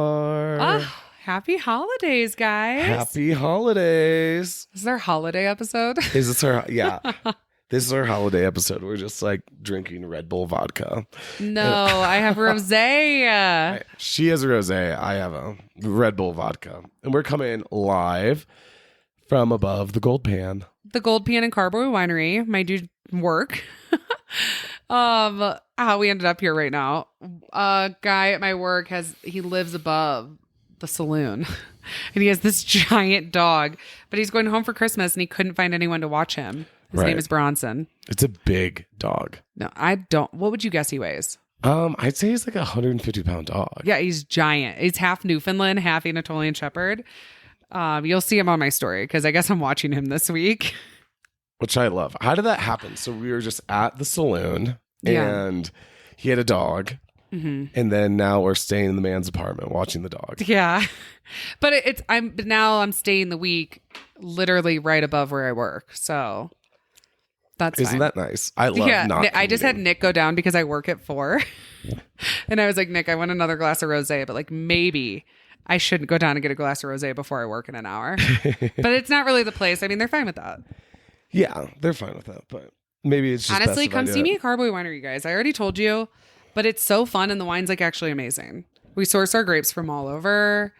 are. Happy holidays, guys. Happy holidays. This is our holiday episode. Is this our, yeah. This is our holiday episode. We're just like drinking Red Bull vodka. No, I have rosé. She has a rosé. I have a Red Bull vodka. And we're coming live from above the Gold Pan. The Gold Pan and Carboy Winery. My dude work. How we ended up here right now. A guy at my work he lives above the saloon and he has this giant dog, but he's going home for Christmas and he couldn't find anyone to watch him. His name is Bronson. It's a big dog. No, I don't. What would you guess he weighs? I'd say he's like a 150-pound dog. Yeah, he's giant. He's half Newfoundland, half Anatolian Shepherd. You'll see him on my story because I guess I'm watching him this week. Which I love. How did that happen? So we were just at the saloon and he had a dog. Mm-hmm. And then now we're staying in the man's apartment watching the dog. Yeah. But I'm staying the week literally right above where I work. So that's Isn't fine. that nice? I love not I just had Nick go down because I work at 4. And I was like, Nick, I want another glass of rosé, but like maybe I shouldn't go down and get a glass of rosé before I work in an hour. But it's not really the place. I mean, they're fine with that. Yeah, they're fine with that, but maybe it's just honestly, come see me at Carboy Winery, you guys. I already told you, but it's so fun and the wine's like actually amazing. We source our grapes from all over.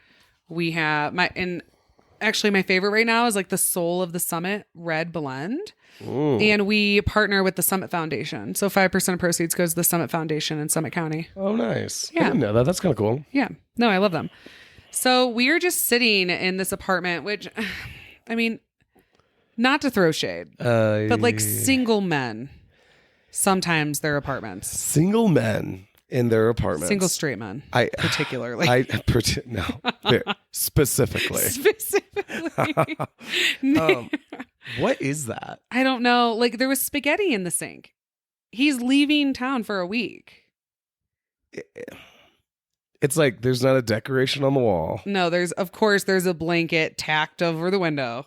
We have my favorite right now is like the Soul of the Summit Red Blend. Ooh. And we partner with the Summit Foundation. So 5% of proceeds goes to the Summit Foundation in Summit County. Oh, nice. Yeah. I didn't know that. That's kind of cool. Yeah. No, I love them. So we are just sitting in this apartment, which, I mean, not to throw shade, but like single men, sometimes their apartments. Single men in their apartments. Single straight men, particularly. Specifically. Specifically. What is that? I don't know. Like there was spaghetti in the sink. He's leaving town for a week. It's like there's not a decoration on the wall. No, there's a blanket tacked over the window.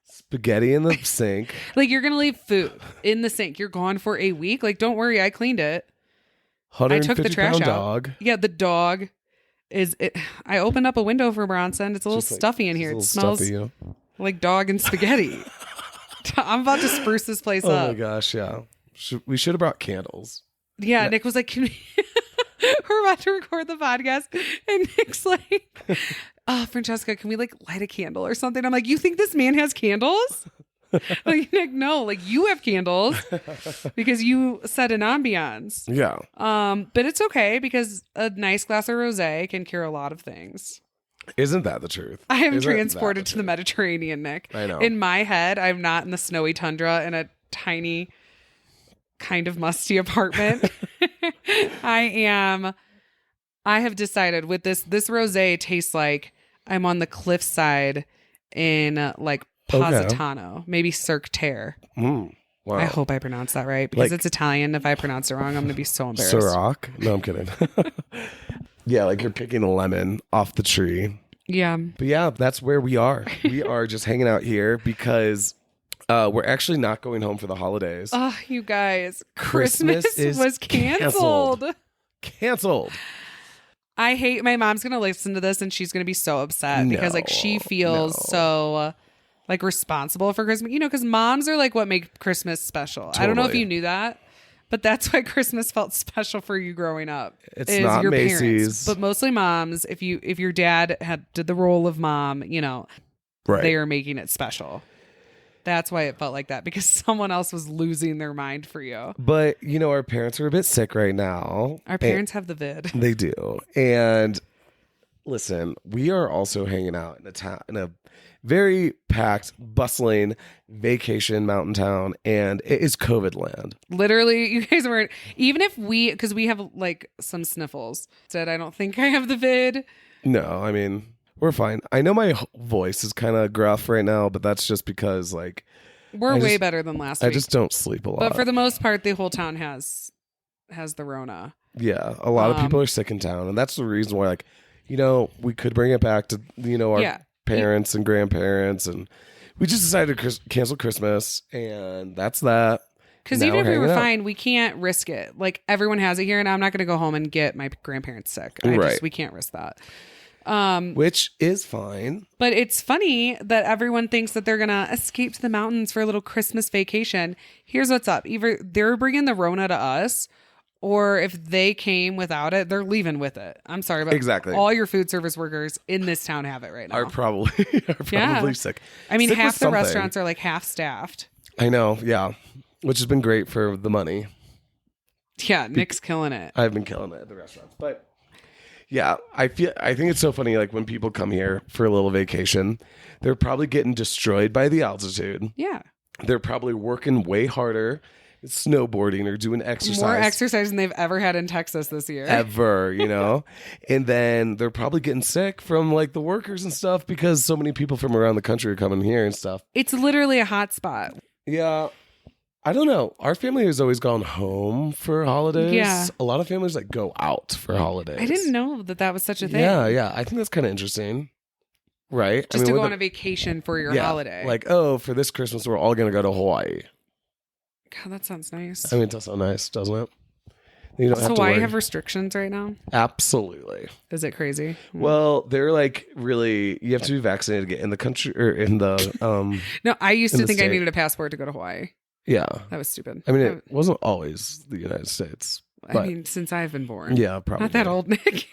Spaghetti in the sink. Like you're going to leave food in the sink. You're gone for a week. Like, don't worry. I cleaned it. I took the trash out. Dog. Yeah. The dog I opened up a window for Bronson. It's a little stuffy in here. It smells like dog and spaghetti. I'm about to spruce this place up. Oh my gosh. Yeah. We should have brought candles. Yeah. Nick was like, can we, we're about to record the podcast. And Nick's like, oh, Francesca, can we like light a candle or something? I'm like, you think this man has candles? Like, Nick, no, like you have candles because you set an ambiance. Yeah. But it's okay because a nice glass of rosé can cure a lot of things. Isn't that the truth? I am transported to the Mediterranean, Nick. I know. In my head, I'm not in the snowy tundra in a tiny, kind of musty apartment. I have decided with this rosé tastes like I'm on the cliffside in like Positano, maybe Cirque Terre. Wow. I hope I pronounced that right because it's Italian. If I pronounce it wrong, I'm going to be so embarrassed. Ciroc? No, I'm kidding. Yeah, like you're picking a lemon off the tree. Yeah. But yeah, that's where we are. We are just hanging out here because we're actually not going home for the holidays. Oh, you guys. Christmas was canceled. Canceled. I hate my mom's going to listen to this and she's going to be so upset because like she feels so like responsible for Christmas, because moms are like what make Christmas special. Totally. I don't know if you knew that, but that's why Christmas felt special for you growing up. It's not your Macy's, parents, but mostly moms. If your dad did the role of mom, right. They are making it special. That's why it felt like that, because someone else was losing their mind for you. But, our parents are a bit sick right now. Our parents have the vid. They do. And listen, we are also hanging out in a very packed, bustling vacation mountain town, and it is COVID land. Literally, you guys weren't, even if because we have like some sniffles, said I don't think I have the vid. No, I mean, we're fine. I know my voice is kind of gruff right now, but that's just because like we're way better than last week. I just don't sleep a lot. But for the most part, the whole town has the Rona. Yeah, a lot of people are sick in town, and that's the reason why like we could bring it back to our parents and grandparents, and we just decided to cancel Christmas, and that's that. Because even if we were fine, we can't risk it. Like everyone has it here, and I'm not going to go home and get my grandparents sick. We can't risk that. Which is fine. But it's funny that everyone thinks that they're going to escape to the mountains for a little Christmas vacation. Here's what's up. Either they're bringing the Rona to us, or if they came without it, they're leaving with it. I'm sorry, but exactly. All your food service workers in this town have it right now. Are probably sick. I mean, sick half the restaurants are like half staffed. I know, yeah. Which has been great for the money. Yeah, Nick's killing it. I've been killing it at the restaurants. But yeah, I think it's so funny, like when people come here for a little vacation, they're probably getting destroyed by the altitude. Yeah. They're probably working way harder, snowboarding or doing exercise. More exercise than they've ever had in Texas this year. Ever, you know? And then they're probably getting sick from like the workers and stuff because so many people from around the country are coming here and stuff. It's literally a hot spot. Yeah. I don't know. Our family has always gone home for holidays. Yeah. A lot of families like go out for holidays. I didn't know that was such a thing. Yeah. I think that's kind of interesting. Right? Just to go on a vacation for your holiday. Like, oh, for this Christmas, we're all going to go to Hawaii. God, that sounds nice. I mean, it does sound nice, doesn't it? You don't does have to Hawaii worry. have restrictions right now? Absolutely. Is it crazy? Well, they're like really, you have to be vaccinated to get in the country or in the. No, I used to think I needed a passport to go to Hawaii. Yeah. That was stupid. I mean, it wasn't always the United States. I mean, since I've been born. Yeah, probably. Not that old, Nick.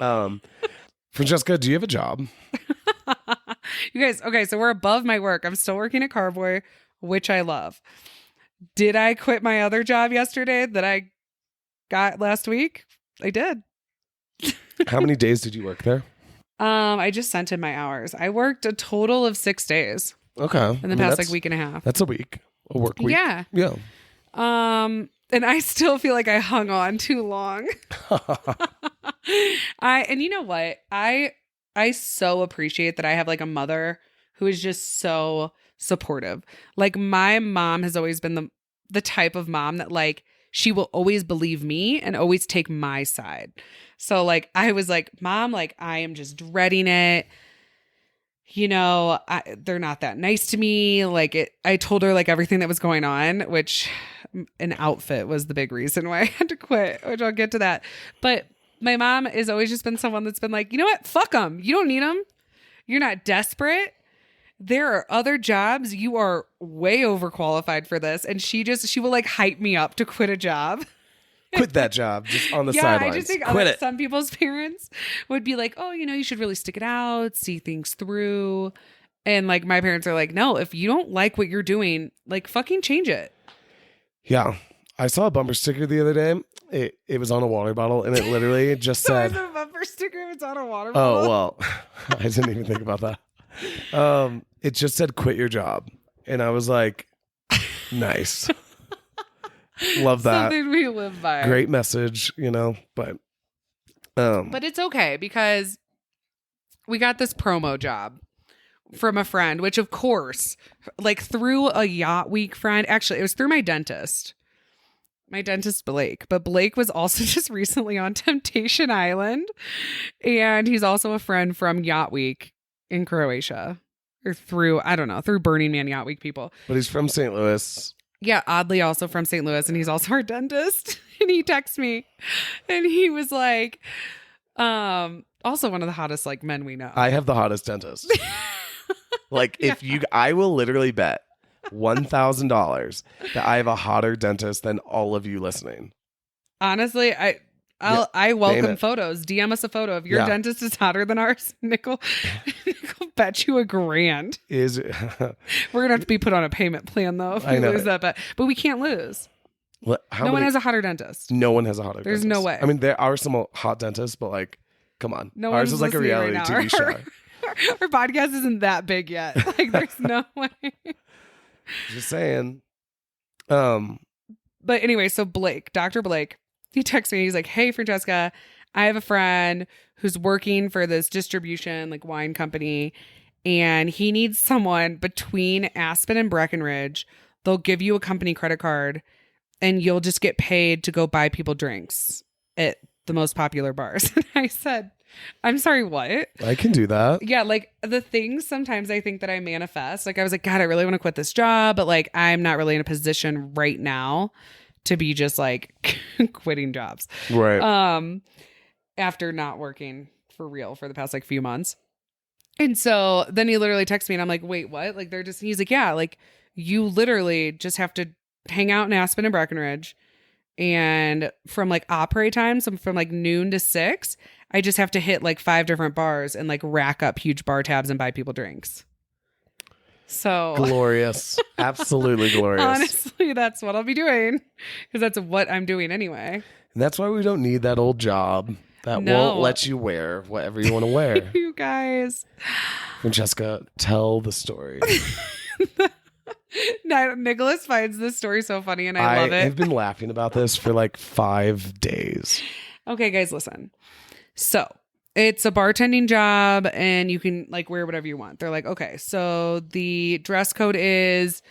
Francesca, do you have a job? You guys, okay, so we're above my work. I'm still working at Carboy, which I love. Did I quit my other job yesterday that I got last week? I did. How many days did you work there? I just sent in my hours. I worked a total of 6 days. Okay. In the past like week and a half. That's a week. A work week. Yeah. Yeah. And I still feel like I hung on too long. And you know what? I so appreciate that I have like a mother who is just so supportive. Like my mom has always been the type of mom that like she will always believe me and always take my side. So like I was like, Mom, like I am just dreading it. You know, they're not that nice to me. Like I told her like everything that was going on, which an outfit was the big reason why I had to quit, which I'll get to that. But my mom has always just been someone that's been like, you know what? Fuck them. You don't need them. You're not desperate. There are other jobs. You are way overqualified for this. And she will like hype me up to quit a job. Quit that job just on the yeah, sidelines. I just think some people's parents would be like, oh, you know, you should really stick it out, see things through. And like my parents are like, no, if you don't like what you're doing, like fucking change it. Yeah. I saw a bumper sticker the other day. It was on a water bottle and it literally just said. There's a bumper sticker if it's on a water bottle. Oh, well, I didn't even think about that. It just said quit your job. And I was like, nice. Love that. Something we live by. Great message, you know, but it's okay because we got this promo job from a friend, which of course, like through a Yacht Week friend, actually it was through my dentist Blake, but Blake was also just recently on Temptation Island and he's also a friend from Yacht Week in Croatia or through Burning Man Yacht Week people. But he's from St. Louis. Yeah, oddly also from St. Louis, and he's also our dentist. And he texted me, and he was like, also one of the hottest like men we know. I have the hottest dentist. Like I will literally bet $1,000 that I have a hotter dentist than all of you listening. Honestly, I welcome photos. DM us a photo. If your dentist is hotter than ours, Nickel bet you $1,000. We're gonna have to be put on a payment plan though if we lose that bet. But we can't lose. No one has a hotter dentist. No one has a hotter dentist. There's no way. I mean, there are some hot dentists, but like, come on. No ours is like a reality TV show. Our podcast isn't that big yet. Like, there's no way. Just saying. But anyway, so Dr. Blake, he texts me. He's like, hey, Francesca, I have a friend who's working for this distribution, like wine company, and he needs someone between Aspen and Breckenridge. They'll give you a company credit card and you'll just get paid to go buy people drinks at the most popular bars. And I said, I'm sorry, what? I can do that. Yeah, like the things sometimes I think that I manifest. Like I was like, God, I really want to quit this job, but like I'm not really in a position right now to be just like quitting jobs. Right. After not working for real for the past like few months. And so then he literally texts me and I'm like, wait, what? Like he's like, yeah, like you literally just have to hang out in Aspen and Breckenridge. And from like opera times, from like noon to 6, I just have to hit like 5 different bars and like rack up huge bar tabs and buy people drinks. So glorious. Absolutely glorious. Honestly, that's what I'll be doing because that's what I'm doing anyway. And that's why we don't need that old job that won't let you wear whatever you want to wear. You guys. Francesca, tell the story. Nicholas finds this story so funny and I love it. I've been laughing about this for like 5 days. Okay, guys, listen. So it's a bartending job and you can like wear whatever you want. They're like, okay, so the dress code is,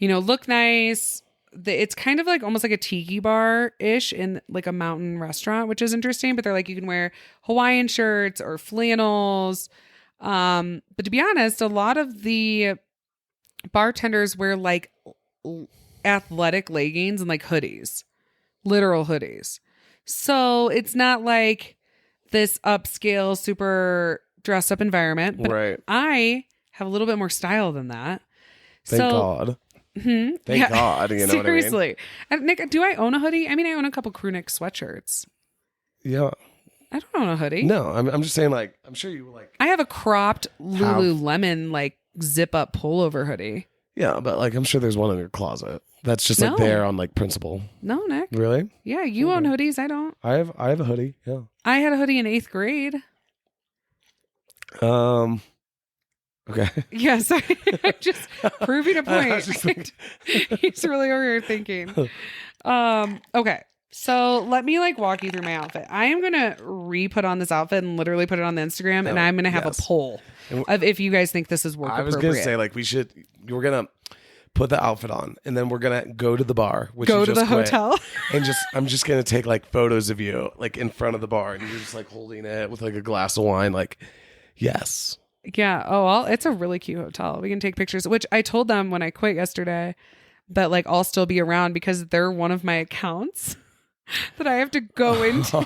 look nice. It's kind of like almost like a tiki bar-ish in like a mountain restaurant, which is interesting. But they're like, you can wear Hawaiian shirts or flannels. But to be honest, a lot of the bartenders wear like athletic leggings and like hoodies, literal hoodies. So it's not like this upscale, super dressed up environment. But right. I have a little bit more style than that. Thank God. Thank God. You know Seriously. what I mean? Nick, do I own a hoodie? I mean, I own a couple crew neck sweatshirts. Yeah. I don't own a hoodie. No, I'm just saying like, I'm sure you like. I have a cropped Lululemon like zip up pullover hoodie. Yeah, but like I'm sure there's one in your closet. That's just like there on like principle. No, Nick. Really? Yeah, you own hoodies. I don't. I have a hoodie. Yeah. I had a hoodie in 8th grade. Okay. Yes, I'm just proving a point. He's really over here thinking. Okay. So let me like walk you through my outfit. I am gonna re-put on this outfit and literally put it on the Instagram, and I'm gonna have a poll of if you guys think this is work appropriate. I was gonna say like we're gonna put the outfit on, and then we're gonna go to the bar, go to the hotel, and I'm just gonna take like photos of you like in front of the bar, and you're just like holding it with like a glass of wine, like yes. Yeah. Oh, it's a really cute hotel. We can take pictures, which I told them when I quit yesterday that like I'll still be around because they're one of my accounts that I have to go into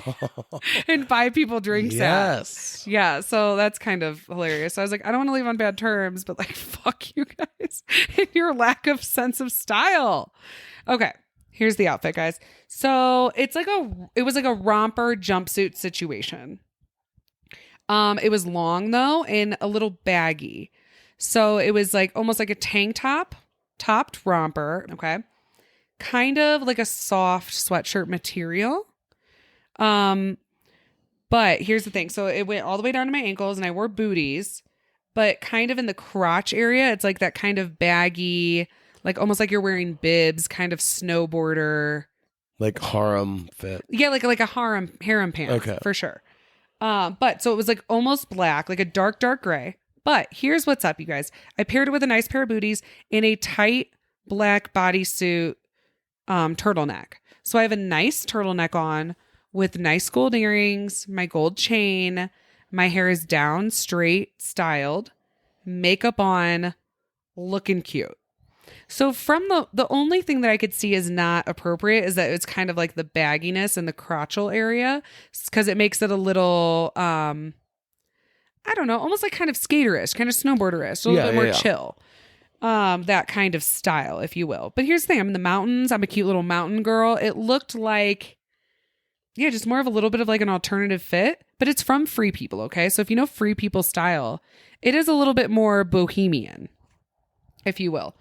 and buy people drinks yes. at. Yeah. So that's kind of hilarious. So I was like, I don't want to leave on bad terms, but like, fuck you guys and your lack of sense of style. Okay. Here's the outfit, guys. So it was like a romper jumpsuit situation. It was long though and a little baggy. So it was like almost like a tank topped romper. Okay. Kind of like a soft sweatshirt material. But here's the thing. So it went all the way down to my ankles and I wore booties, but kind of in the crotch area, it's like that kind of baggy, like almost like you're wearing bibs, kind of snowboarder. Like harem fit. Yeah, like a harem pants. Okay. For sure. But so it was like almost black, like a dark gray. But here's what's up, you guys. I paired it with a nice pair of booties and a tight black bodysuit turtleneck. So I have a nice turtleneck on with nice gold earrings, my gold chain. My hair is down, straight, styled, makeup on, looking cute. So from the only thing that I could see is not appropriate is that it's kind of like the bagginess in the crotchal area because it makes it a little, I don't know, almost like kind of skaterish, kind of snowboarderish, a little bit more chill. That kind of style, if you will. But here's the thing. I'm in the mountains. I'm a cute little mountain girl. It looked like, just more of a little bit of like an alternative fit, but it's from Free People. Okay. So if you know Free People style, it is a little bit more bohemian, if you will.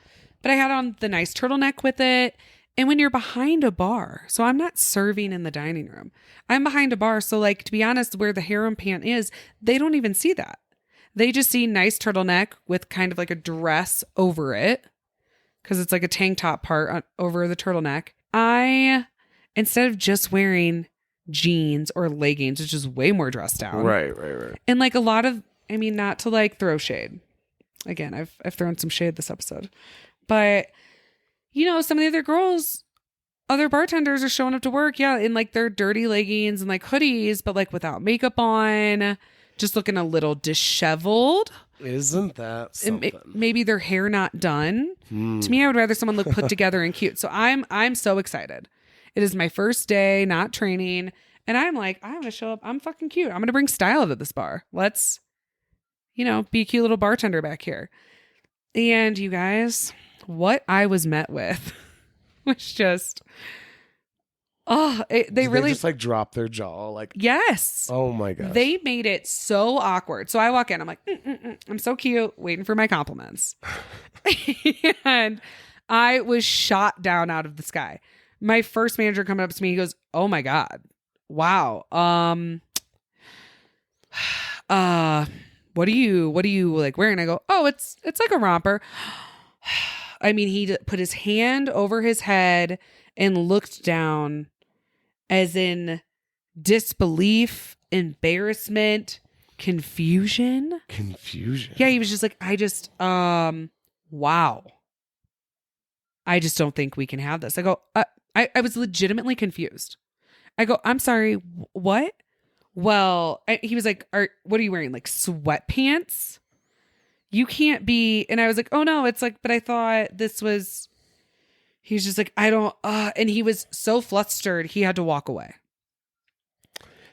But I had on the nice turtleneck with it. And when you're behind a bar, so I'm not serving in the dining room, I'm behind a bar. So like, to be honest, where the harem pant is, they don't even see that. They just see nice turtleneck with kind of like a dress over it because it's like a tank top part over the turtleneck. Instead of just wearing jeans or leggings, which is way more dressed down. Right. And like a lot of, not to like throw shade. Again, I've thrown some shade this episode. But, some of the other bartenders are showing up to work, in like their dirty leggings and like hoodies, but like without makeup on, just looking a little disheveled. Isn't that something? Maybe their hair not done. To me, I would rather someone look put together and cute. So I'm so excited. It is my first day, not training. And I'm like, I'm going to show up. I'm fucking cute. I'm going to bring style to this bar. Let's, be a cute little bartender back here. And you guys, what I was met with was just, they really just like drop their jaw. Like, yes. Oh my gosh. They made it so awkward. So I walk in, I'm like, I'm so cute, waiting for my compliments. And I was shot down out of the sky. My first manager coming up to me, he goes, oh my God. Wow. What are you like wearing? I go, oh, it's like a romper. I mean, he put his hand over his head and looked down as in disbelief, embarrassment, confusion. Yeah. He was just like, wow. I just don't think we can have this. I go, I was legitimately confused. I go, I'm sorry, what? Well, he was like, what are you wearing? Like sweatpants? You can't be. And I was like, oh no, it's like, but I thought this was, he's just like, I don't, and he was so flustered, he had to walk away.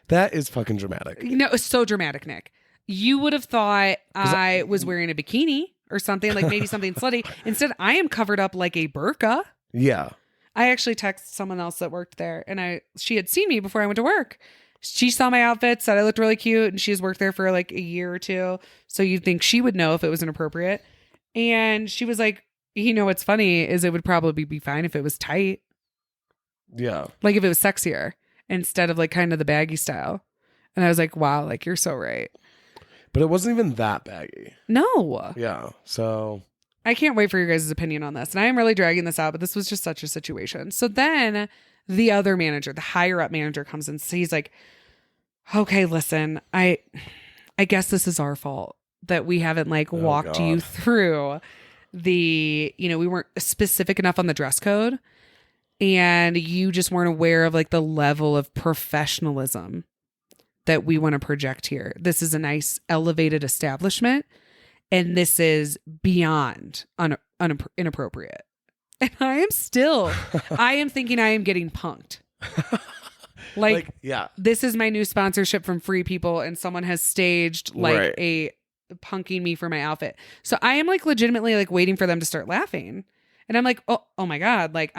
That is fucking dramatic. It's so dramatic, Nick. You would have thought I was wearing a bikini or something, like maybe something slutty. Instead, I am covered up like a burqa. Yeah. I actually texted someone else that worked there, and she had seen me before I went to work. She saw my outfit, said I looked really cute, and she's worked there for like a year or two. So you'd think she would know if it was inappropriate. And she was like, what's funny is it would probably be fine if it was tight. Yeah. Like if it was sexier instead of like kind of the baggy style. And I was like, wow, like you're so right. But it wasn't even that baggy. No. Yeah. So I can't wait for your guys' opinion on this. And I am really dragging this out, but this was just such a situation. So then the other manager, the higher up manager comes in. So he's like, okay, listen, I guess this is our fault that we haven't like walked you through we weren't specific enough on the dress code, and you just weren't aware of like the level of professionalism that we want to project here. This is a nice elevated establishment, and this is beyond inappropriate. And I am thinking I am getting punked. Like, yeah, this is my new sponsorship from Free People, and someone has staged like a punking me for my outfit. So I am like legitimately like waiting for them to start laughing. And I'm like, oh my God, like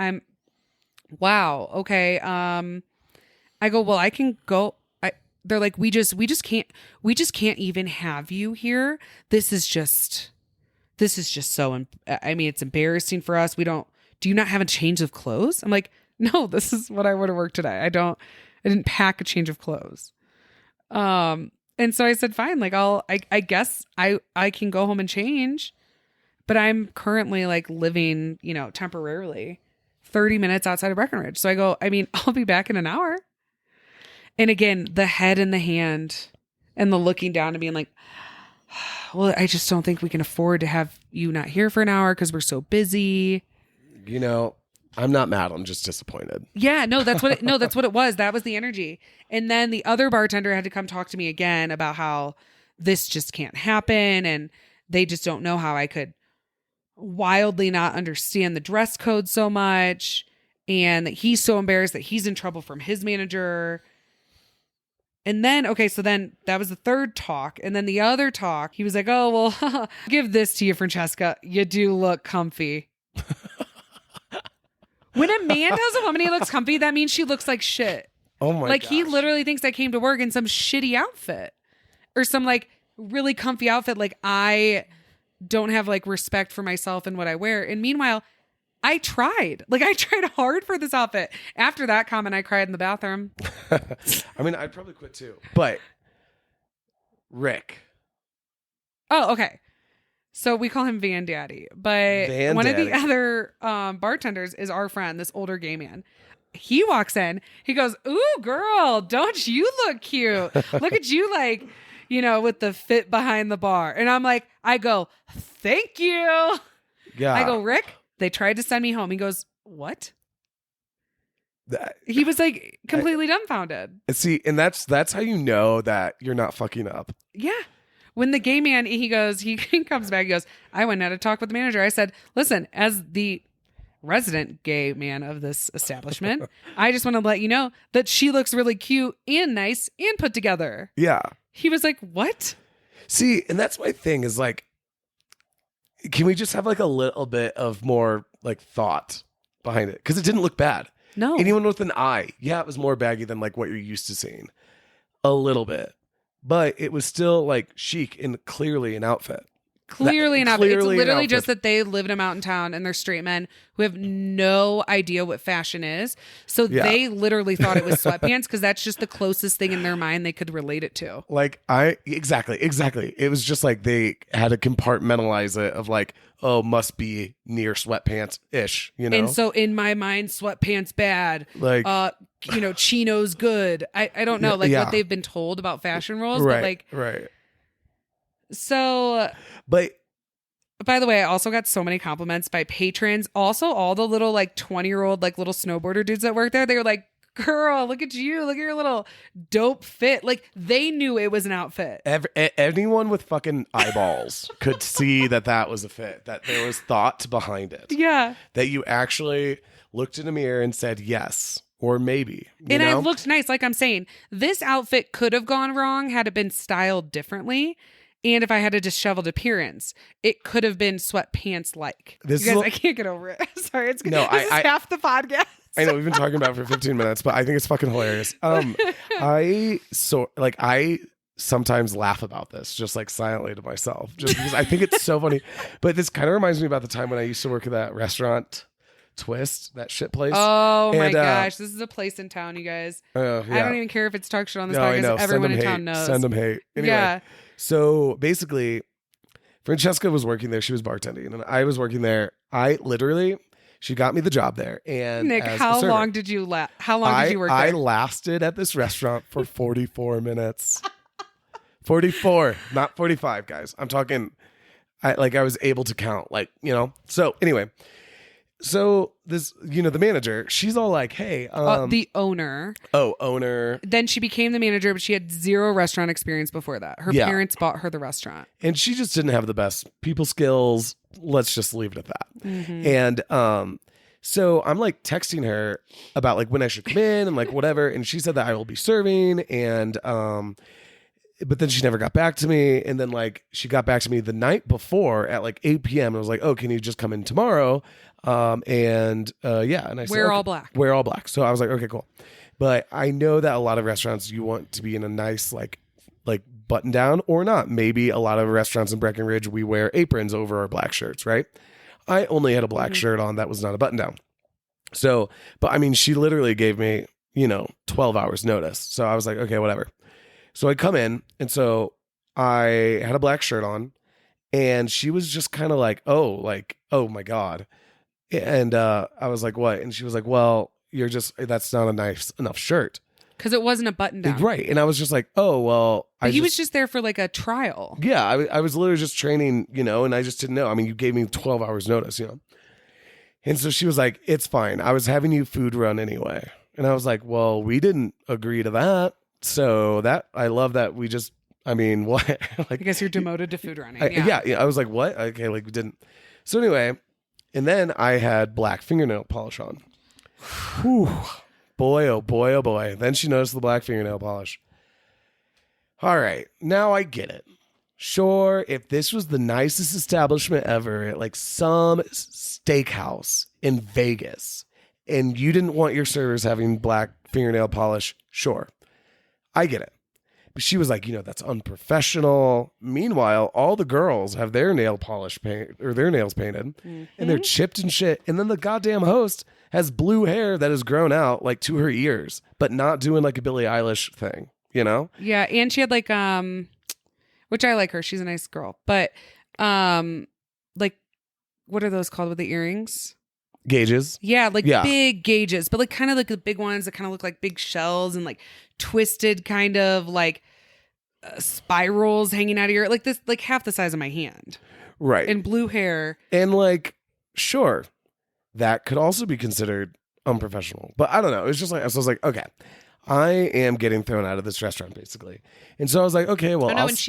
wow. Okay. I go, well, I can go. They're like, we just can't even have you here. This is just so, it's embarrassing for us. Do you not have a change of clothes? I'm like, no, this is what I would have worked today. I didn't pack a change of clothes. And so I said, fine, like I guess I can go home and change, but I'm currently like living, temporarily 30 minutes outside of Breckenridge. So I go, I'll be back in an hour. And again, the head in the hand and the looking down and being like, well, I just don't think we can afford to have you not here for an hour because we're so busy. I'm not mad. I'm just disappointed. Yeah, that's what it was. That was the energy. And then the other bartender had to come talk to me again about how this just can't happen. And they just don't know how I could wildly not understand the dress code so much. And that he's so embarrassed that he's in trouble from his manager. And then, okay, so then that was the third talk. And then the other talk, he was like, oh, well, give this to you, Francesca. You do look comfy. When a man tells a woman he looks comfy, that means she looks like shit. Oh my god. Like he literally thinks I came to work in some shitty outfit or some like really comfy outfit. Like I don't have like respect for myself and what I wear. And meanwhile, I tried hard for this outfit. After that comment, I cried in the bathroom. I'd probably quit too. But Rick. Oh, okay. So we call him Van Daddy, but one of the other bartenders is our friend, this older gay man. He walks in, he goes, ooh, girl, don't you look cute? Look at you like, with the fit behind the bar. And I go, thank you. Yeah. I go, Rick, they tried to send me home. He goes, what? He was like completely dumbfounded. See, and that's how you know that you're not fucking up. Yeah. When the gay man, he comes back, he goes, I went and had a talk with the manager. I said, listen, as the resident gay man of this establishment, I just want to let you know that she looks really cute and nice and put together. Yeah. He was like, what? See, and that's my thing is like, can we just have like a little bit of more like thought behind it? Because it didn't look bad. No. Anyone with an eye, yeah, it was more baggy than like what you're used to seeing. A little bit. But it was still like chic and clearly an outfit. Clearly an outfit. It's literally just that they live in a mountain town and they're straight men who have no idea what fashion is. So they literally thought it was sweatpants because that's just the closest thing in their mind they could relate it to. Like exactly. It was just like they had to compartmentalize it of like, oh, must be near sweatpants-ish, you know? And so in my mind, sweatpants bad. Like, chinos good. I don't know what they've been told about fashion rules. Right, but like, right. So, but by the way, I also got so many compliments by patrons. Also, all the little like 20-year-old like little snowboarder dudes that work there, they were like, girl, look at you. Look at your little dope fit. Like they knew it was an outfit. Anyone with fucking eyeballs could see that was a fit, that there was thought behind it. Yeah. That you actually looked in a mirror and said yes. Or maybe. And I looked nice. Like I'm saying, this outfit could have gone wrong had it been styled differently. And if I had a disheveled appearance, it could have been sweatpants like. You guys, I can't get over it. Sorry, this is half the podcast. I know we've been talking about it for 15 minutes, but I think it's fucking hilarious. I sometimes laugh about this, just like silently to myself, just because I think it's so funny. But this kind of reminds me about the time when I used to work at that restaurant Twist, that shit place. Oh my gosh, this is a place in town, you guys. I don't even care if it's talk shit on this podcast. Everyone in town knows. Send them hate. Anyway, yeah. So basically, Francesca was working there. She was bartending, and I was working there. She got me the job there. And Nick, how long did you work there? I lasted at this restaurant for 44 minutes. 44, not 45, guys. I'm talking. I was able to count, So anyway. So this, the manager, she's all like, hey, the owner. Oh, owner. Then she became the manager, but she had zero restaurant experience before that. Her parents bought her the restaurant. And she just didn't have the best people skills. Let's just leave it at that. Mm-hmm. And so I'm like texting her about like when I should come in and like whatever. And she said that I will be serving. And but then she never got back to me. And then like she got back to me the night before at like 8 p.m. And I was like, oh, can you just come in tomorrow? And I said, wear all black. Wear all black. So I was like, okay, cool. But I know that a lot of restaurants, you want to be in a nice like button down or not. Maybe a lot of restaurants in Breckenridge, we wear aprons over our black shirts, right? I only had a black shirt on that was not a button down. So, but I mean, she literally gave me, 12 hours notice. So I was like, okay, whatever. So I come in, and so I had a black shirt on, and she was just kind of like, oh my God. And I was like, what? And she was like, well, that's not a nice enough shirt. Because it wasn't a button down. Right. And I was just like, oh, well. But he was just there for like a trial. Yeah. I was literally just training, and I just didn't know. I mean, you gave me 12 hours notice, And so she was like, it's fine. I was having you food run anyway. And I was like, well, we didn't agree to that. So I love that we just, what? Like, I guess you're demoted to food running. Yeah. I was like, what? Okay. Like we didn't. So anyway, and then I had black fingernail polish on. Whew. Boy, oh boy, oh boy. Then she noticed the black fingernail polish. All right. Now I get it. Sure, if this was the nicest establishment ever at like some steakhouse in Vegas and you didn't want your servers having black fingernail polish, sure. I get it. But she was like, that's unprofessional. Meanwhile, all the girls have their nail polish their nails painted and they're chipped and shit. And then the goddamn host has blue hair that has grown out like to her ears, but not doing like a Billie Eilish thing, Yeah. And she had like, which I like her. She's a nice girl, but like, what are those called with the earrings? Gauges. Yeah, big gauges, but like kind of like the big ones that kind of look like big shells and like twisted kind of like spirals hanging out of your, like this, like half the size of my hand. Right. And blue hair. And like, sure, that could also be considered unprofessional. But I don't know. It was just like, so I was like, okay, I am getting thrown out of this restaurant basically. And so I was like, okay, well. Oh, no, and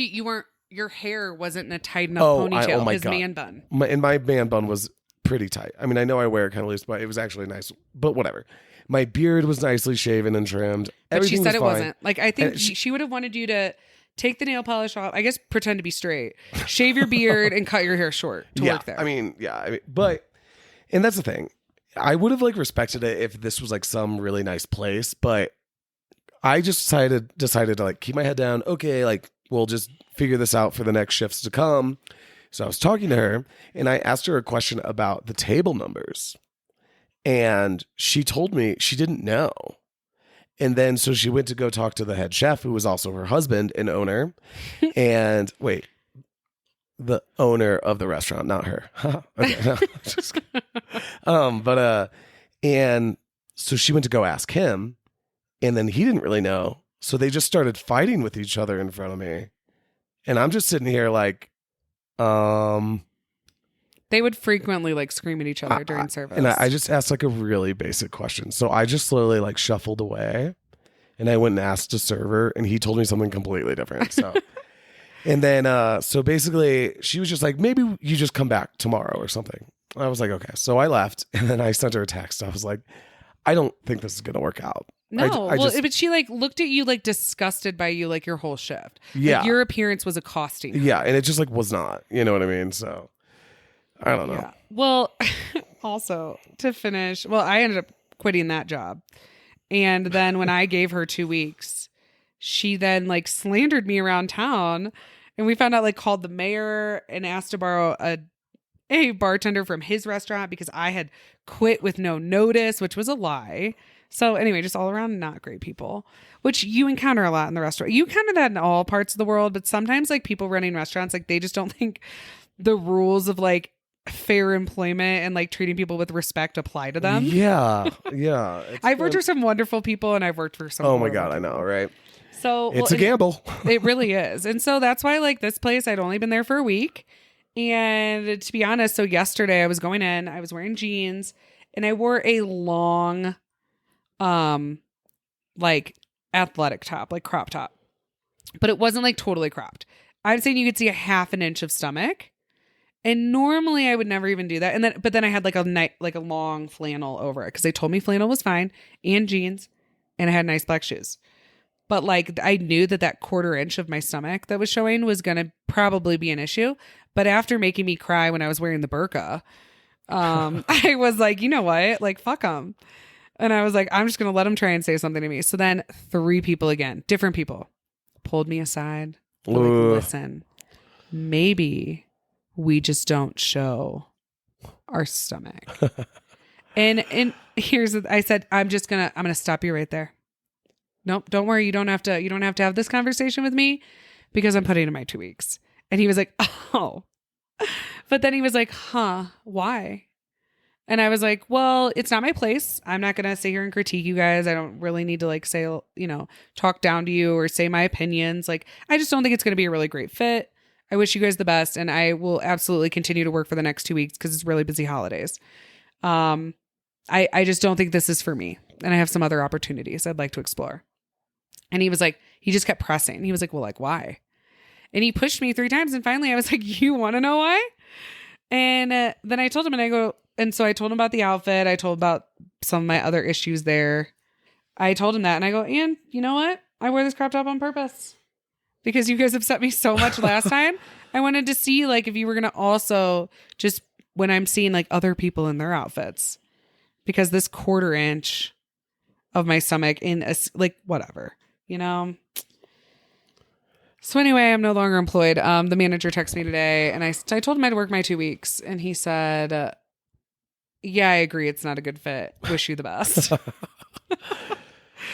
your hair wasn't in a tight enough ponytail. His God. man bun. My man bun was pretty tight. I mean, I know I wear it kind of loose, but it was actually nice. But whatever. My beard was nicely shaven and trimmed. But Everything she said was it fine. wasn't. Like, I think she would have wanted you to take the nail polish off. I guess pretend to be straight. Shave your beard and cut your hair short to work there. I mean, but, and that's the thing. I would have like respected it if this was like some really nice place, but I just decided to like keep my head down. Okay, like we'll just figure this out for the next shifts to come. So I was talking to her and I asked her a question about the table numbers. And she told me she didn't know. And then so she went to go talk to the head chef, who was also her husband and owner. And wait, the owner of the restaurant, not her. Okay, no, just kidding. And so she went to go ask him, and then he didn't really know. So they just started fighting with each other in front of me. And I'm just sitting here like, they would frequently like scream at each other during service. And I just asked like a really basic question. So I just slowly like shuffled away and I went and asked a server and he told me something completely different. So, and then, so basically she was just like, maybe you just come back tomorrow or something. I was like, okay. So I left and then I sent her a text. I was like, I don't think this is going to work out. No, but she like looked at you like disgusted by you like your whole shift. Yeah. Like, your appearance was accosting her. Yeah. And it just like was not, you know what I mean? So I don't know. Yeah. Well, also to finish, I ended up quitting that job. And then when I gave her 2 weeks, she then like slandered me around town. And we found out like called the mayor and asked to borrow a bartender from his restaurant because I had quit with no notice, which was a lie. So anyway, just all around not great people, which you encounter a lot in the restaurant. You encounter that in all parts of the world, but sometimes like people running restaurants, like they just don't think the rules of like fair employment and like treating people with respect apply to them. Yeah. I've worked for some wonderful people and I've worked for some. Oh my God, I know, right? So it's a gamble. It really is. And so that's why like this place, I'd only been there for a week. And to be honest, so yesterday I was going in, I was wearing jeans and I wore a long, like athletic top, like crop top, but it wasn't like totally cropped. I'm saying you could see a half an inch of stomach. And normally I would never even do that. But then I had like a long flannel over it because they told me flannel was fine and jeans and I had nice black shoes. But like I knew that quarter inch of my stomach that was showing was going to probably be an issue. But after making me cry when I was wearing the burqa, I was like, you know what? Like, fuck them. And I was like, I'm just going to let them try and say something to me. So then 3 people again, different people, pulled me aside. Like, listen, maybe we just don't show our stomach. and I said, I'm going to stop you right there. Nope, don't worry. You don't have to have this conversation with me because I'm putting in my 2 weeks. And he was like, oh, but then he was like, huh, why? And I was like, well, it's not my place. I'm not going to sit here and critique you guys. I don't really need to like say, you know, talk down to you or say my opinions. Like, I just don't think it's going to be a really great fit. I wish you guys the best. And I will absolutely continue to work for the next 2 weeks because it's really busy holidays. I just don't think this is for me. And I have some other opportunities I'd like to explore. And he was like, he just kept pressing. He was like, well, like, why? And he pushed me 3 times. And finally I was like, you want to know why? And then I told him and so I told him about the outfit. I told about some of my other issues there. I told him that and I go, and you know what? I wear this crop top on purpose because you guys upset me so much last time. I wanted to see like if you were going to also just when I'm seeing like other people in their outfits, because this quarter inch of my stomach in a, like whatever, you know? So anyway, I'm no longer employed. The manager texted me today and I told him I'd work my 2 weeks and he said, yeah, I agree. It's not a good fit. Wish you the best.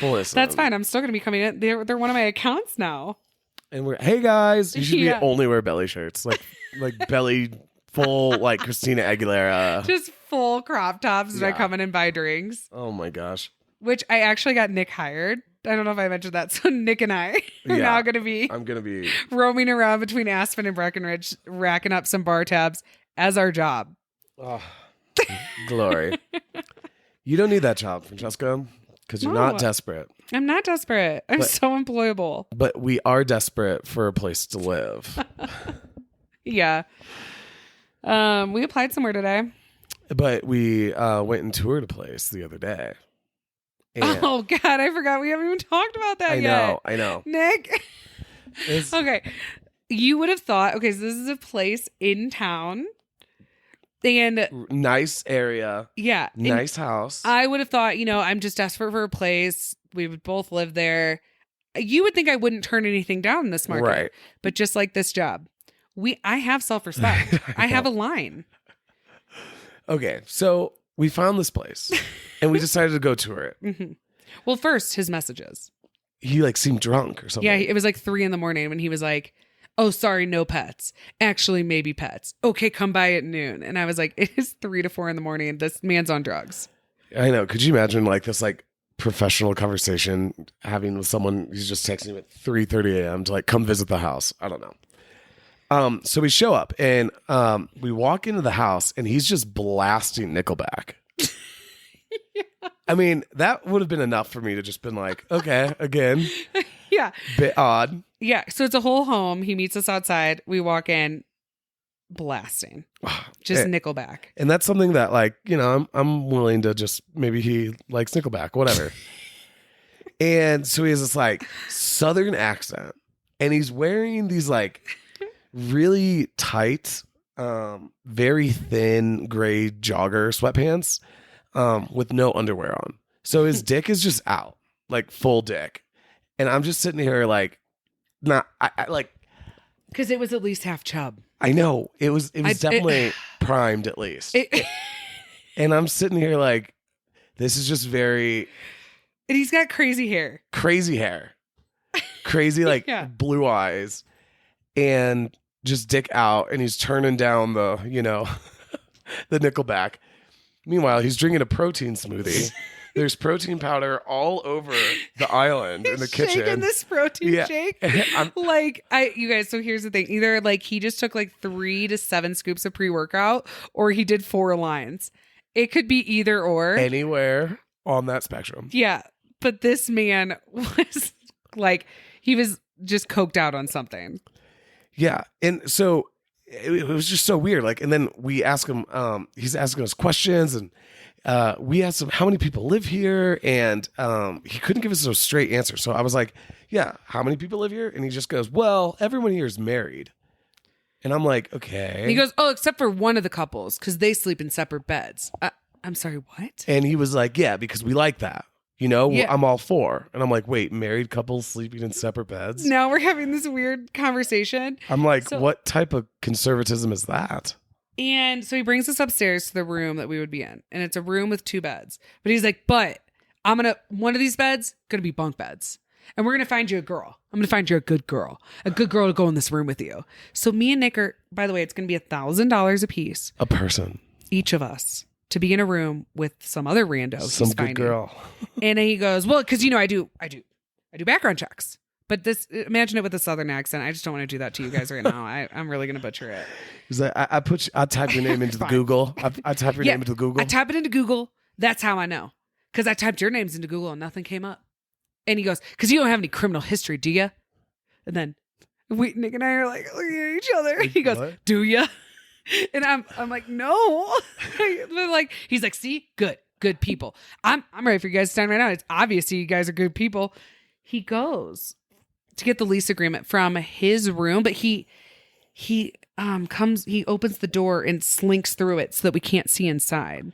Well, listen, that's fine. I'm still going to be coming in. They're one of my accounts now. And we're, hey guys, you should only wear belly shirts, like belly full, like Christina Aguilera, just full crop tops. And I come in and buy drinks. Oh my gosh! Which I actually got Nick hired. I don't know if I mentioned that. So Nick and I are now I'm going to be roaming around between Aspen and Breckenridge, racking up some bar tabs as our job. Oh, glory! You don't need that job, Francesca, because you're not desperate. I'm not desperate. I'm so employable. But we are desperate for a place to live. Yeah. We applied somewhere today. But we went and toured a place the other day. Oh God, I forgot we haven't even talked about that yet. I know. Nick. Okay. You would have thought, okay, so this is a place in town. And nice area. Yeah. Nice house. I would have thought, I'm just desperate for a place. We would both live there. You would think I wouldn't turn anything down in this market. Right. But just like this job, I have self-respect. I have a line. Okay. So we found this place and we decided to go tour it. Mm-hmm. Well, first, his messages. He seemed drunk or something. Yeah. It was 3 a.m. when he was like, oh, sorry, no pets. Actually, maybe pets. Okay, come by at noon. And I was like, it is 3 to 4 a.m. This man's on drugs. I know. Could you imagine this professional conversation having with someone who's just texting you at 3:30 a.m. to come visit the house? I don't know. So we show up and we walk into the house and he's just blasting Nickelback. Yeah. I mean, that would have been enough for me to just been like, okay, again. Yeah. Bit odd. Yeah. So it's a whole home. He meets us outside. We walk in, blasting. Just Nickelback. And that's something that I'm willing to just, maybe he likes Nickelback, whatever. And so he has this Southern accent and he's wearing these really tight, very thin gray jogger sweatpants with no underwear on. So his dick is just out, full dick. And I'm just sitting here because it was at least half chub. I know it was definitely primed at least. And I'm sitting here this is just very. And he's got crazy hair, crazy yeah. Blue eyes, and just dick out. And he's turning down the the Nickelback. Meanwhile, he's drinking a protein smoothie. There's protein powder all over the island in the kitchen. Shaking this protein shake. You guys, so here's the thing. Either he just took 3 to 7 scoops of pre-workout or he did 4 lines. It could be either or. Anywhere on that spectrum. Yeah. But this man was he was just coked out on something. Yeah. And so it was just so weird. And then we ask him, he's asking us questions and we asked him how many people live here, and he couldn't give us a straight answer. So I was like, yeah, how many people live here? And he just goes, well, everyone here is married. And I'm like, okay. And he goes, oh, except for one of the couples, because they sleep in separate beds. I'm sorry, what? And he was like, yeah, because we like that. Yeah. I'm all for. And I'm like, wait, married couples sleeping in separate beds? Now we're having this weird conversation. I'm like, what type of conservatism is that? And so he brings us upstairs to the room that we would be in. And it's a room with 2 beds. But he's like, but one of these beds, going to be bunk beds. And we're going to find you a girl. I'm going to find you a good girl to go in this room with you. So me and Nick are, by the way, it's going to be $1,000 a piece. A person. Each of us. To be in a room with some other rando. Some good finding. Girl. And he goes, well, because, I do background checks. But imagine it with a Southern accent. I just don't want to do that to you guys right now. I'm really going to butcher it. He's like, I type your name into the Google. I type your name into Google. I type it into Google. That's how I know. Because I typed your names into Google and nothing came up. And he goes, because you don't have any criminal history, do you? And then Nick and I are looking at each other. He goes, what? Do you? And I'm like, no. But he's like, see, good people. I'm ready for you guys to stand right now. It's obvious you guys are good people. He goes to get the lease agreement from his room, but he opens the door and slinks through it so that we can't see inside.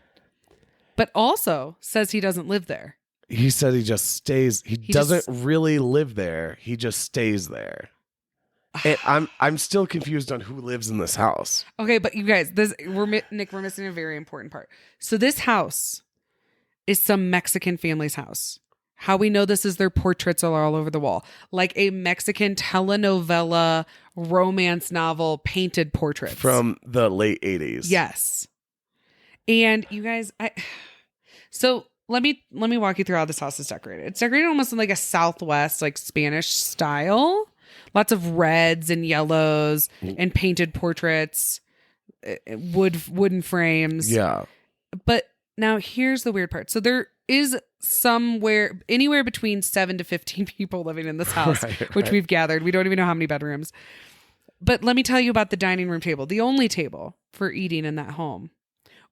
But also says he doesn't live there. He said he just stays. He doesn't really live there. He just stays there. And I'm still confused on who lives in this house. Okay, but you guys, we're missing a very important part. So this house is some Mexican family's house. How we know this is their portraits are all over the wall. Like a Mexican telenovela romance novel painted portraits. From the late 80s. Yes. And you guys, so let me walk you through how this house is decorated. It's decorated almost in a Southwest, Spanish style. Lots of reds and yellows and painted portraits, wooden frames. Yeah. But now here's the weird part. So there is anywhere between 7 to 15 people living in this house, which we've gathered. We don't even know how many bedrooms. But let me tell you about the dining room table. The only table for eating in that home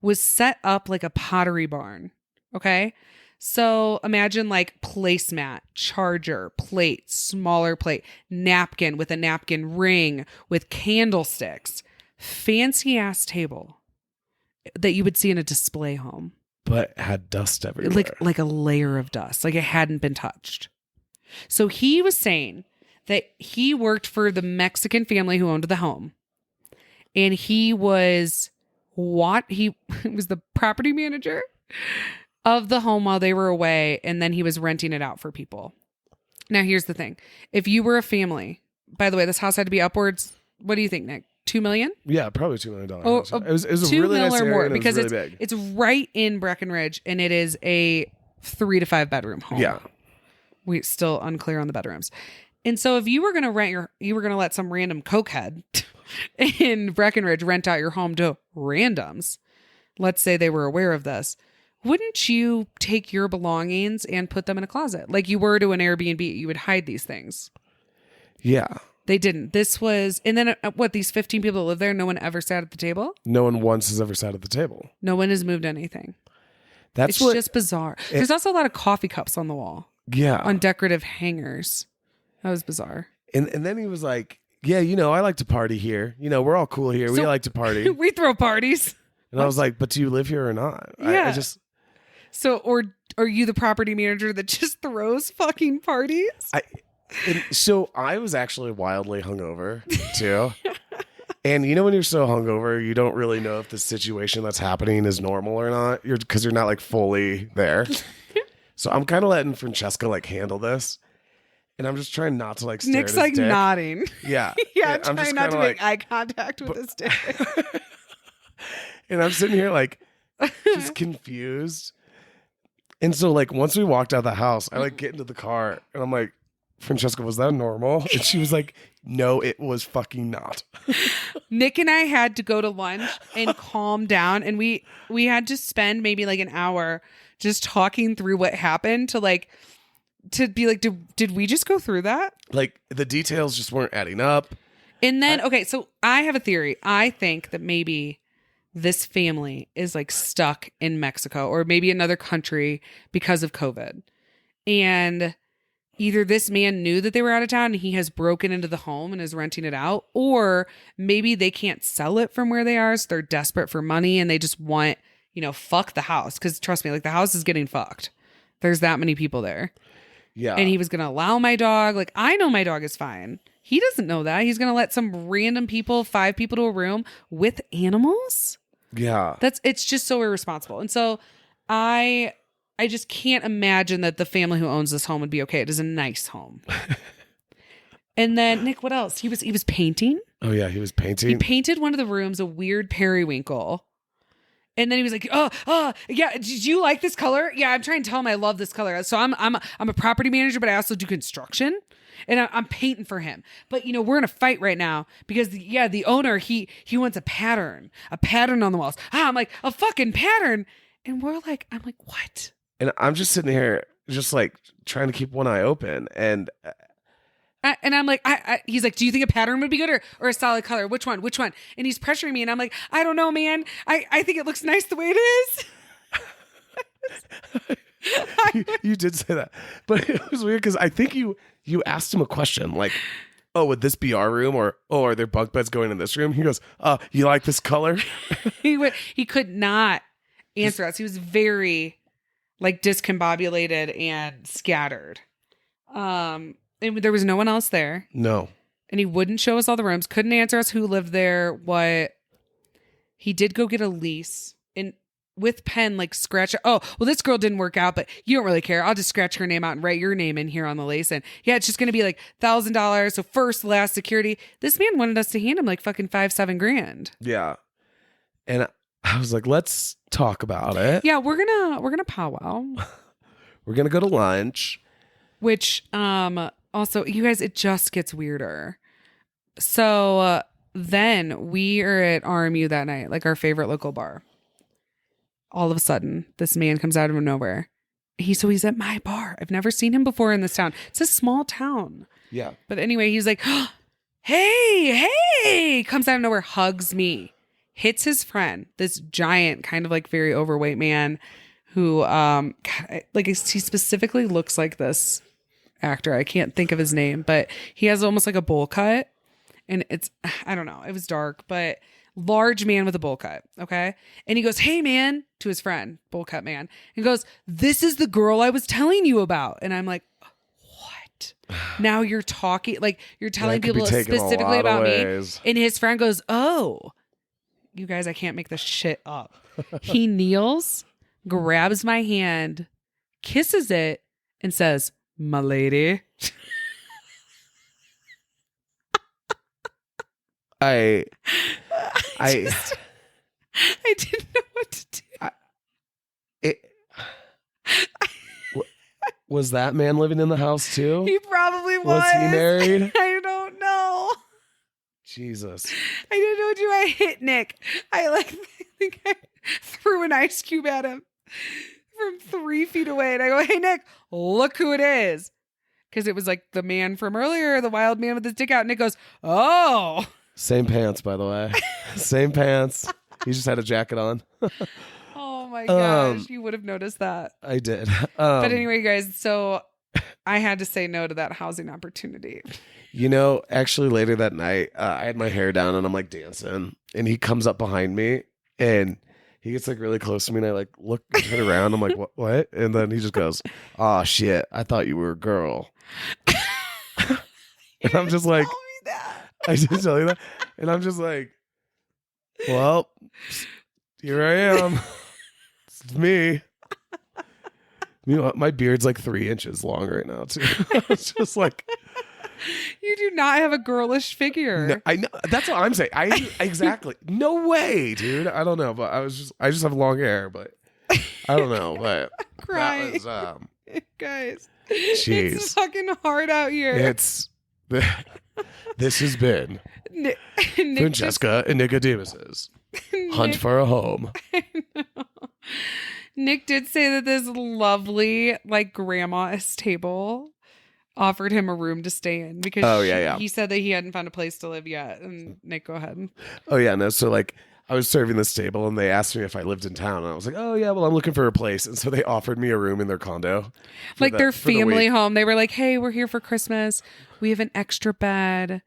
was set up like a pottery barn. Okay. So imagine like placemat, charger, plate, smaller plate, napkin with a napkin ring with candlesticks, fancy ass table that you would see in a display home. But had dust everywhere. Like a layer of dust, like it hadn't been touched. So he was saying that he worked for the Mexican family who owned the home. And he was he was the property manager of the home while they were away, and then he was renting it out for people. Now, here's the thing. If you were a family, by the way, this house had to be upwards. What do you think, Nick? $2 million? Yeah, probably $2 million. Oh, it was a $2 really million nice or area, more, and because it was really big. it's right in Breckenridge, and it is a 3 to 5 bedroom home. Yeah. We're still unclear on the bedrooms. And so if you were going to you were going to let some random cokehead in Breckenridge rent out your home to randoms, let's say they were aware of this, wouldn't you take your belongings and put them in a closet like you were to an Airbnb? You would hide these things. Yeah. They didn't. This was, and then these 15 people that live there, no one ever sat at the table? No one once has ever sat at the table. No one has moved anything. It's just bizarre. There's also a lot of coffee cups on the wall. Yeah. On decorative hangers. That was bizarre. And then he was like, yeah, I like to party here. We're all cool here. We like to party. We throw parties. And I was like, but do you live here or not? Yeah. I just... So, or are you the property manager that just throws fucking parties? So I was actually wildly hungover too. And when you're so hungover, you don't really know if the situation that's happening is normal or not. Because you're not like fully there. So I'm kind of letting Francesca like handle this. And I'm just trying not to like stare Nick's at his like dick. nodding. Yeah. Yeah, I'm trying not to make eye contact with his dick. And I'm sitting here like just confused. And so like once we walked out of the house, I like get into the car and I'm like, Francesca, was that normal? And she was like, no, it was fucking not. Nick and I had to go to lunch and calm down. And we had to spend maybe like an hour just talking through what happened to be like, did we just go through that? Like the details just weren't adding up. And then, okay, so I have a theory. I think that maybe this family is like stuck in Mexico or maybe another country because of COVID. And either this man knew that they were out of town and he has broken into the home and is renting it out, or maybe they can't sell it from where they are. So they're desperate for money and they just want, fuck the house. Cause trust me, like the house is getting fucked. There's that many people there. Yeah. And he was going to allow my dog. Like, I know my dog is fine. He doesn't know that. He's going to let some random people, 5 people to a room with animals. Yeah. It's just so irresponsible. And so I just can't imagine that the family who owns this home would be okay. It is a nice home. And then Nick, what else? He was painting. Oh yeah, he was painting. He painted one of the rooms a weird periwinkle. And then he was like, oh, yeah. Did you like this color? Yeah, I'm trying to tell him I love this color. So I'm a property manager, but I also do construction. And I'm painting for him. But, we're in a fight right now because, the owner, he wants a pattern on the walls. I'm like, a fucking pattern. And I'm like, what? And I'm just sitting here just like trying to keep one eye open. And I'm like, he's like, do you think a pattern would be good or a solid color? Which one? And he's pressuring me. And I'm like, I don't know, man. I think it looks nice the way it is. You did say that, but it was weird because I think you asked him a question like, oh, would this be our room? Or, oh, are there bunk beds going in this room? He goes, you like this color? He could not answer us. He was very like discombobulated and scattered. And there was no one else there. No. And he wouldn't show us all the rooms. Couldn't answer us who lived there. What? He did go get a lease and with pen, like scratch. Oh, well, this girl didn't work out, but you don't really care. I'll just scratch her name out and write your name in here on the lease. And yeah, it's just going to be like $1,000. So first, last security. This man wanted us to hand him like fucking $5-7 grand. Yeah. And I was like, let's talk about it. Yeah, we're gonna powwow. We're gonna go to lunch. Which also, you guys, it just gets weirder. So then we are at RMU that night, like our favorite local bar. All of a sudden, this man comes out of nowhere. He's at my bar. I've never seen him before in this town. It's a small town. Yeah. But anyway, he's like, oh, hey, comes out of nowhere, hugs me. hits his friend, this giant kind of like very overweight man who God, like he specifically looks like this actor. I can't think of his name, but he has almost like a bowl cut, and it's, I don't know, it was dark, but large man with a bowl cut. Okay. And he goes, "Hey man," to his friend, bowl cut man. He goes, "This is the girl I was telling you about." And I'm like, what? Now you're talking, like you're telling people specifically about me. And his friend goes, "Oh, you guys, I can't make this shit up." He kneels, grabs my hand, kisses it, and says, "My lady." I didn't know what to do. Was that man living in the house too? He probably was. Was he married? I don't know. Jesus. I didn't know what to do. I hit Nick. I think I threw an ice cube at him from 3 feet away. And I go, "Hey, Nick, look who it is." Because it was like the man from earlier, the wild man with his dick out. And Nick goes, "Oh." Same pants, by the way. Same pants. He just had a jacket on. Oh my gosh. You would have noticed that. I did. But anyway, guys, so I had to say no to that housing opportunity. You know, actually later that night, I had my hair down and I'm like dancing, and he comes up behind me and he gets like really close to me, and I like look, turn around. I'm like, what? And then he just goes, "Oh shit, I thought you were a girl." And I'm just like, I didn't tell you that. And I'm just like, well, here I am. It's me. You know, my beard's like 3 inches long right now, too. It's just like, you do not have a girlish figure. No, I know. That's what I'm saying. Exactly. No way, dude. I don't know, but I just have long hair, but I don't know, but crying. That was, guys, jeez. It's fucking hard out here. This has been Nick Francesca and Nicodemus's hunt for a home. Nick did say that this lovely, like, grandma Estable offered him a room to stay in because he said that he hadn't found a place to live yet. And Nick, go ahead. Oh yeah, no. So like, I was serving this table and they asked me if I lived in town, and I was like, "Oh yeah, well I'm looking for a place." And so they offered me a room in their condo, like their family home. They were like, "Hey, we're here for Christmas. We have an extra bed.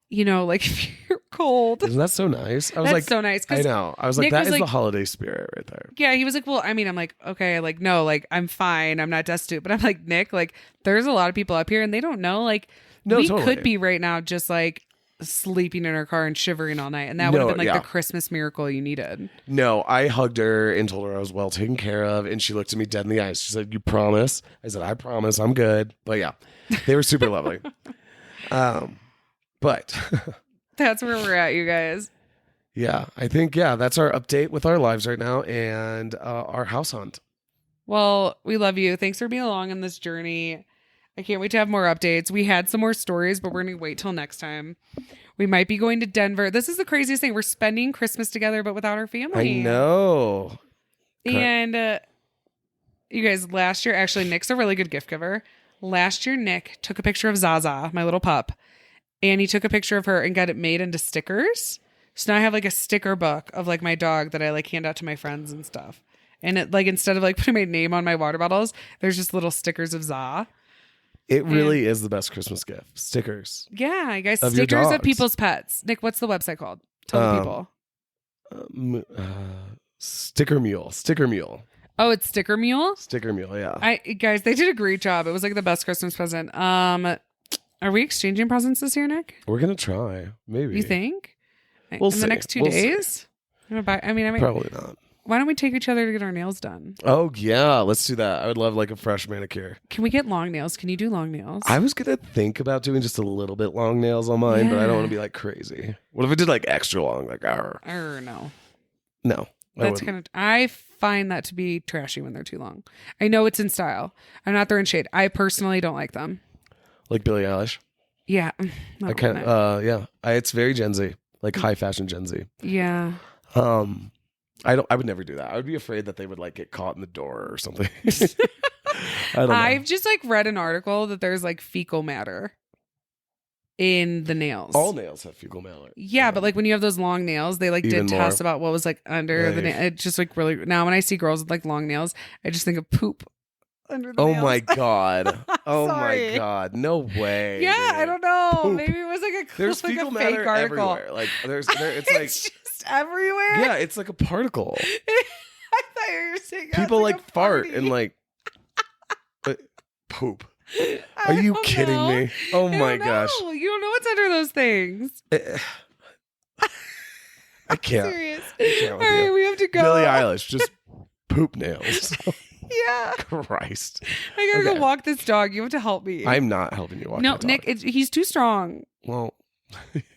You know, like if you're cold." Isn't that so nice? I was That's so nice. I know. I was like, that is the holiday spirit right there. Yeah, he was like, "Well, I mean," I'm like, "Okay, like no, like I'm fine. I'm not destitute." But I'm like, "Nick, like there's a lot of people up here and they don't know. Like we could be right now just like sleeping in our car and shivering all night, and that would have been like the Christmas miracle you needed." No, I hugged her and told her I was well taken care of, and she looked at me dead in the eyes. She said, "You promise?" I said, "I promise. I'm good." But yeah, they were super lovely. But that's where we're at, you guys. Yeah, I think that's our update with our lives right now and our house hunt. Well, we love you. Thanks for being along on this journey. I can't wait to have more updates. We had some more stories, but we're going to wait till next time. We might be going to Denver. This is the craziest thing. We're spending Christmas together, but without our family. I know. And you guys, last year, actually, Nick's a really good gift giver. Last year, Nick took a picture of Zaza, my little pup, and he took a picture of her and got it made into stickers. So now I have like a sticker book of like my dog that I like hand out to my friends and stuff. And it like, instead of like putting my name on my water bottles, there's just little stickers of Za. It really is the best Christmas gift. Stickers. Yeah, you guys. Stickers of people's pets. Nick, what's the website called? Tell the people. Sticker Mule. Sticker Mule. Oh, it's Sticker Mule? Sticker Mule, yeah. Guys, they did a great job. It was like the best Christmas present. Are we exchanging presents this year, Nick? We're going to try. Maybe. You think? We'll see. In the next 2 days? Probably not. Why don't we take each other to get our nails done? Oh, yeah. Let's do that. I would love like a fresh manicure. Can we get long nails? Can you do long nails? I was going to think about doing just a little bit long nails on mine, but I don't want to be like crazy. What if I did like extra long? Like, no. No. That's kind of, I find that to be trashy when they're too long. I know it's in style. I'm not throwing shade. I personally don't like them. Like Billie Eilish? Yeah. I can't, it's very Gen Z, like high fashion Gen Z. Yeah. I would never do that. I would be afraid that they would like get caught in the door or something. I don't know. I've just like read an article that there's like fecal matter in the nails. All nails have fecal matter. Yeah, but like when you have those long nails, they like Even did more. tests about what was like under the nail. It just like really, now when I see girls with like long nails, I just think of poop under the nails. Oh my God. Oh Sorry. my God. No way. Yeah, dude. I don't know. Poop. Maybe it was like There's like fecal a matter fake article. everywhere. Like it's like It's just everywhere. yeah, it's like a particle. I thought you were saying People like like fart party. and like poop. I Are you don't kidding know. me? Oh I my don't gosh. know. You don't know what's under those things. I can't. Serious. I can't All with right, you. we have to go. Billie Eilish, just poop nails. Yeah. Christ. I gotta Okay. go walk this dog. You have to help me. I'm not helping you walk. No, my dog. Nick, he's too strong. Well,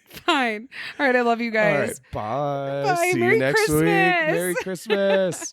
Fine. All right, I love you all guys. right. Bye. Bye. See Merry you next week. Christmas. Merry Christmas.